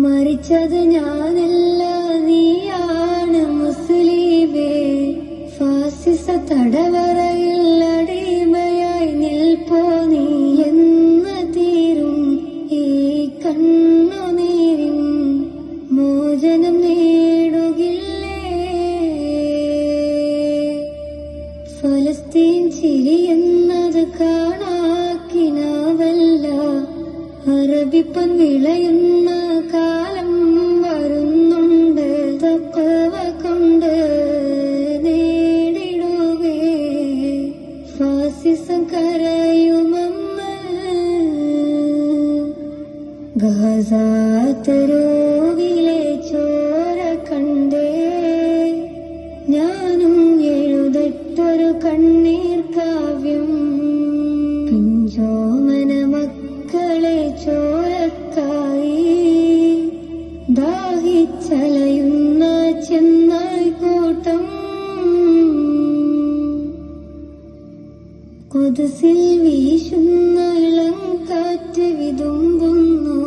മരിച്ചത് ഞാനല്ല, നീയാണ് മുസ്ലിമേ. ഫാസിസ തടവറയിൽ അടിമയായി നിൽപ്പോ നീ എന്ന് തീരും ഈ കണ്ണുനീരിൻ മോചനം നേടുകില്ലേ? ഫലസ്തീൻ ചിരിയെന്നത് കാണാക്കിനാവല്ല, അറബിപ്പൻ വിളയുന്ന കാലം വരുന്നുണ്ട്. തഖ്വ കൊണ്ട് നേടിടുകേ ഫാസിസം കരയുമെന്ന്. ഗസ തെരുവിലെ ചോര കണ്ടേ ഞാനും എഴുതട്ടൊരു കണ്ണീർ കാവ്യം. പിഞ്ചോമന മക്കളെ ചോരക്കായി ദാഹിച്ചലയുന്ന ചെന്നായ് കൂട്ടം. ഖുദ്സിൽ വീശുന്ന ഇളം കാറ്റ് വിതുമ്പുന്നു.